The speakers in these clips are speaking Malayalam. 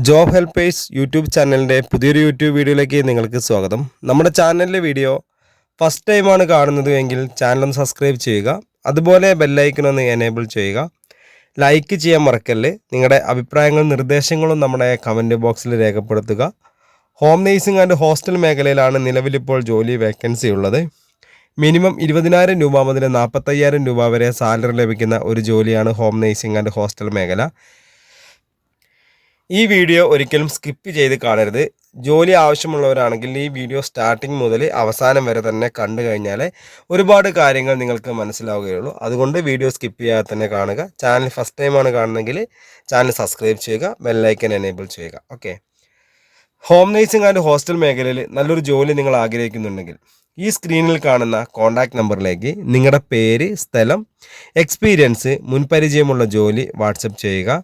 ജോബ് ഹെൽപ്പേഴ്സ് യൂട്യൂബ് ചാനലിൻ്റെ പുതിയൊരു യൂട്യൂബ് വീഡിയോയിലേക്ക് നിങ്ങൾക്ക് സ്വാഗതം. നമ്മുടെ ചാനലിലെ വീഡിയോ ഫസ്റ്റ് ടൈമാണ് കാണുന്നത് എങ്കിൽ ചാനലൊന്ന് സബ്സ്ക്രൈബ് ചെയ്യുക. അതുപോലെ ബെല്ലൈക്കൺ ഒന്ന് എനേബിൾ ചെയ്യുക. ലൈക്ക് ചെയ്യാൻ മറക്കല്ലേ. നിങ്ങളുടെ അഭിപ്രായങ്ങളും നിർദ്ദേശങ്ങളും നമ്മുടെ കമൻറ്റ് ബോക്സിൽ രേഖപ്പെടുത്തുക. ഹോം നേഴ്സിംഗ് ആൻഡ് ഹോസ്റ്റൽ മേഖലയിലാണ് നിലവിലിപ്പോൾ ജോലി വേക്കൻസി ഉള്ളത്. മിനിമം 20,000 രൂപ മുതൽ 45,000 രൂപ വരെ സാലറി ലഭിക്കുന്ന ഒരു ജോലിയാണ് ഹോം നേഴ്സിംഗ് ആൻഡ് ഹോസ്റ്റൽ മേഖല. ഈ വീഡിയോ ഒരിക്കലും സ്കിപ്പ് ചെയ്ത് കാണരുത്. ജോലി ആവശ്യമുള്ളവരാണെങ്കിൽ ഈ വീഡിയോ സ്റ്റാർട്ടിങ് മുതൽ അവസാനം വരെ തന്നെ കണ്ടു കഴിഞ്ഞാൽ ഒരുപാട് കാര്യങ്ങൾ നിങ്ങൾക്ക് മനസ്സിലാവുകയുള്ളൂ. അതുകൊണ്ട് വീഡിയോ സ്കിപ്പ് ചെയ്യാതെ തന്നെ കാണുക. ചാനൽ ഫസ്റ്റ് ടൈമാണ് കാണുന്നതെങ്കിൽ ചാനൽ സബ്സ്ക്രൈബ് ചെയ്യുക, ബെല്ലൈക്കൻ എനേബിൾ ചെയ്യുക. Okay, home nursing and hostel മേഖലയിൽ നല്ലൊരു ജോലി നിങ്ങൾ ആഗ്രഹിക്കുന്നുണ്ടെങ്കിൽ ഈ സ്ക്രീനിൽ കാണുന്ന കോൺടാക്റ്റ് നമ്പറിലേക്ക് നിങ്ങളുടെ പേര്, സ്ഥലം, എക്സ്പീരിയൻസ്, മുൻപരിചയമുള്ള ജോലി വാട്സപ്പ് ചെയ്യുക.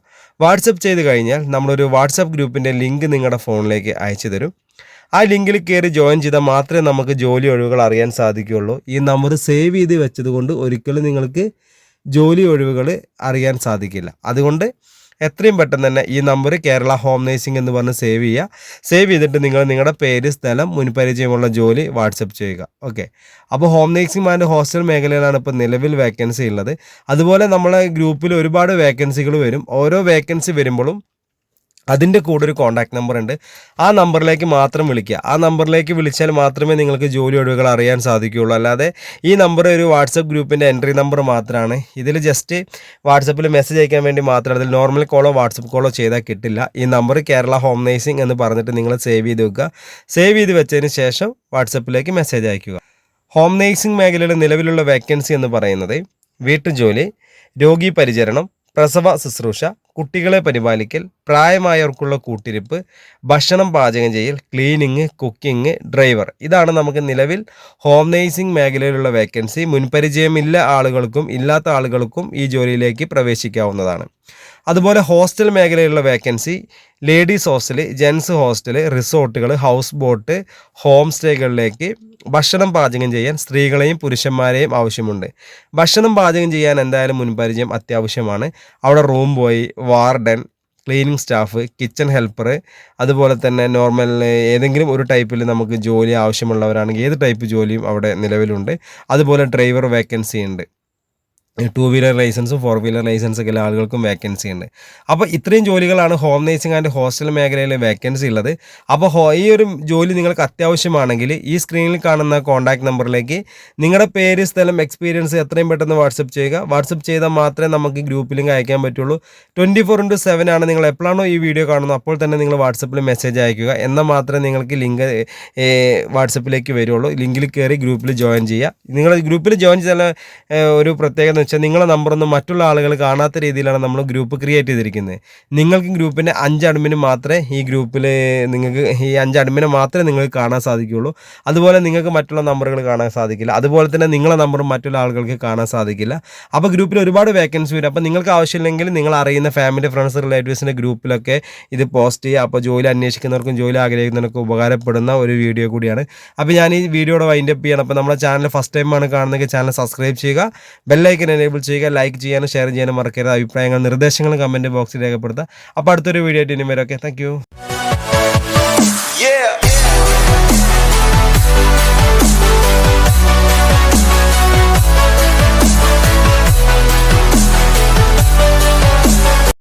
വാട്സപ്പ് ചെയ്ത് കഴിഞ്ഞാൽ നമ്മളൊരു വാട്സപ്പ് ഗ്രൂപ്പിൻ്റെ ലിങ്ക് നിങ്ങളുടെ ഫോണിലേക്ക് അയച്ചു തരും. ആ ലിങ്കിൽ കയറി ജോയിൻ ചെയ്താൽ മാത്രമേ നമുക്ക് ജോലി ഒഴിവുകൾ അറിയാൻ സാധിക്കുകയുള്ളൂ. ഈ നമ്പർ സേവ് ചെയ്ത് വെച്ചതുകൊണ്ട് ഒരിക്കലും നിങ്ങൾക്ക് ജോലി ഒഴിവുകൾ അറിയാൻ സാധിക്കില്ല. അതുകൊണ്ട് എത്രയും പെട്ടെന്ന് തന്നെ ഈ നമ്പർ കേരള ഹോം നേഴ്സിംഗ് എന്ന് പറഞ്ഞ് സേവ് ചെയ്യുക. സേവ് ചെയ്തിട്ട് നിങ്ങൾ നിങ്ങളുടെ പേര്, സ്ഥലം, മുൻപരിചയമുള്ള ജോലി വാട്സപ്പ് ചെയ്യുക. ഓക്കെ, അപ്പോൾ ഹോം നേഴ്സിംഗ് ആൻഡ് ഹോസ്റ്റൽ മേഖലയിലാണ് ഇപ്പോൾ നിലവിൽ വേക്കൻസി ഉള്ളത്. അതുപോലെ നമ്മളെ ഗ്രൂപ്പിൽ ഒരുപാട് വേക്കൻസികൾ വരും. ഓരോ വേക്കൻസി വരുമ്പോഴും അതിൻ്റെ കൂടെ ഒരു കോൺടാക്റ്റ് നമ്പർ ഉണ്ട്. ആ നമ്പറിലേക്ക് മാത്രം വിളിക്കുക. ആ നമ്പറിലേക്ക് വിളിച്ചാൽ മാത്രമേ നിങ്ങൾക്ക് ജോലി ഒഴിവുകൾ അറിയാൻ സാധിക്കുകയുള്ളൂ. അല്ലാതെ ഈ നമ്പർ ഒരു വാട്സപ്പ് ഗ്രൂപ്പിൻ്റെ എൻട്രി നമ്പർ മാത്രമാണ്. ഇതിൽ ജസ്റ്റ് വാട്സപ്പിൽ മെസ്സേജ് അയക്കാൻ വേണ്ടി മാത്രമാണ്. അതിൽ നോർമൽ കോളോ വാട്സപ്പ് കോളോ ചെയ്താൽ കിട്ടില്ല. ഈ നമ്പർ കേരള ഹോം നേഴ്സിംഗ് എന്ന് പറഞ്ഞിട്ട് നിങ്ങൾ സേവ് ചെയ്ത് വെക്കുക. സേവ് ചെയ്ത് വെച്ചതിന് ശേഷം വാട്സപ്പിലേക്ക് മെസ്സേജ് അയക്കുക. ഹോം നേഴ്സിംഗ് മേഖലയുടെ നിലവിലുള്ള വേക്കൻസി എന്ന് പറയുന്നത് വീട്ടുജോലി, രോഗി പരിചരണം, പ്രസവ ശുശ്രൂഷ, കുട്ടികളെ പരിപാലിക്കൽ, പ്രായമായവർക്കുള്ള കൂട്ടിരിപ്പ്, ഭക്ഷണം പാചകം ചെയ്യൽ, ക്ലീനിങ്, കുക്കിംഗ്, ഡ്രൈവർ. ഇതാണ് നമുക്ക് നിലവിൽ ഹോം നേഴ്സിംഗ് മേഖലയിലുള്ള വേക്കൻസി. മുൻപരിചയമില്ല ആളുകൾക്കും ഇല്ലാത്ത ആളുകൾക്കും ഈ ജോലിയിലേക്ക് പ്രവേശിക്കാവുന്നതാണ്. അതുപോലെ ഹോസ്റ്റൽ മേഖലയിലുള്ള vacancy ladies hostel, gents hostel, റിസോർട്ടുകൾ, ഹൗസ് ബോട്ട്, ഹോം സ്റ്റേകളിലേക്ക് ഭക്ഷണം പാചകം ചെയ്യാൻ സ്ത്രീകളെയും പുരുഷന്മാരെയും ആവശ്യമുണ്ട്. ഭക്ഷണം പാചകം ചെയ്യാൻ എന്തായാലും മുൻപരിചയം അത്യാവശ്യമാണ്. അവിടെ room boy, warden, cleaning staff, kitchen helper, അതുപോലെ തന്നെ നോർമൽ ഏതെങ്കിലും ഒരു ടൈപ്പിൽ നമുക്ക് ജോലി ആവശ്യമുള്ളവരാണെങ്കിൽ ഏത് ടൈപ്പ് ജോലിയും അവിടെ നിലവിലുണ്ട്. അതുപോലെ ഡ്രൈവർ വേക്കൻസി ഉണ്ട്. 2 വീലർ ലൈസൻസും 4 വീലർ ലൈസൻസൊക്കെ ഉള്ള ആളുകൾക്കും വേക്കൻസി ഉണ്ട്. അപ്പോൾ ഇത്രയും ജോലികളാണ് ഹോം നേഴ്സിംഗ് ആൻഡ് ഹോസ്റ്റൽ മേഖലയിൽ വേക്കൻസി ഉള്ളത്. അപ്പോൾ ഈ ഒരു ജോലി നിങ്ങൾക്ക് അത്യാവശ്യമാണെങ്കിൽ ഈ സ്ക്രീനിൽ കാണുന്ന കോൺടാക്റ്റ് നമ്പറിലേക്ക് നിങ്ങളുടെ പേര്, സ്ഥലം, എക്സ്പീരിയൻസ് എത്രയും പെട്ടെന്ന് വാട്സപ്പ് ചെയ്യുക. വാട്സപ്പ് ചെയ്താൽ മാത്രമേ നമുക്ക് ഗ്രൂപ്പ് ലിങ്ക് അയക്കാൻ പറ്റുള്ളൂ. 24/7 ആണ്. നിങ്ങൾ എപ്പോഴാണോ ഈ വീഡിയോ കാണുന്നത് അപ്പോൾ തന്നെ നിങ്ങൾ വാട്സപ്പിൽ മെസ്സേജ് അയക്കുക. എന്നാൽ മാത്രമേ നിങ്ങൾക്ക് ലിങ്ക് വാട്സപ്പിലേക്ക് വരുള്ളൂ. ലിങ്കിൽ കയറി ഗ്രൂപ്പിൽ ജോയിൻ ചെയ്യുക. നിങ്ങൾ ഗ്രൂപ്പിൽ ജോയിൻ ചെയ്താൽ ഒരു പ്രത്യേകത വെച്ചാൽ നിങ്ങളുടെ നമ്പറൊന്നും മറ്റുള്ള ആളുകൾ കാണാത്ത രീതിയിലാണ് നമ്മൾ ഗ്രൂപ്പ് ക്രിയേറ്റ് ചെയ്തിരിക്കുന്നത്. നിങ്ങൾക്ക് ഗ്രൂപ്പിൻ്റെ 5 അഡ്മിന് മാത്രമേ ഈ ഗ്രൂപ്പിൽ നിങ്ങൾക്ക് ഈ 5 അഡ്മിനെ മാത്രമേ നിങ്ങൾക്ക് കാണാൻ സാധിക്കുകയുള്ളൂ. അതുപോലെ നിങ്ങൾക്ക് മറ്റുള്ള നമ്പറുകൾ കാണാൻ സാധിക്കില്ല. അതുപോലെ തന്നെ നിങ്ങളുടെ നമ്പറും മറ്റുള്ള ആളുകൾക്ക് കാണാൻ സാധിക്കില്ല. അപ്പോൾ ഗ്രൂപ്പിൽ ഒരുപാട് വേക്കൻസി വരും. അപ്പോൾ നിങ്ങൾക്ക് ആവശ്യമില്ലെങ്കിൽ നിങ്ങൾ അറിയുന്ന ഫാമിലി, ഫ്രണ്ട്സ്, റിലേറ്റീവ്സിൻ്റെ ഗ്രൂപ്പിലൊക്കെ ഇത് പോസ്റ്റ് ചെയ്യുക. അപ്പോൾ ജോലി അന്വേഷിക്കുന്നവർക്കും ജോലി ആഗ്രഹിക്കുന്നവർക്കും ഉപകാരപ്പെടുന്ന ഒരു വീഡിയോ കൂടിയാണ്. അപ്പോൾ ഞാൻ ഈ വീഡിയോയുടെ വൈൻഡപ്പ് ചെയ്യണം. അപ്പോൾ നമ്മുടെ ചാനൽ ഫസ്റ്റ് ടൈമാണ് കാണുന്നതെങ്കിൽ ചാനൽ സബ്സ്ക്രൈബ് ചെയ്യുക, ബെല്ലൈക്കൻ എനേബിൾ ചെയ്യുക, ലൈക്ക് ചെയ്യാനും ഷെയർ ചെയ്യാനും മറക്കരുത്. അഭിപ്രായങ്ങൾ, നിർദ്ദേശങ്ങളും കമൻറ്റ് ബോക്സിൽ രേഖപ്പെടുത്തുക. അപ്പോൾ അടുത്തൊരു വീഡിയോ ആയിട്ട് ഇനി വരും. Okay, thank you.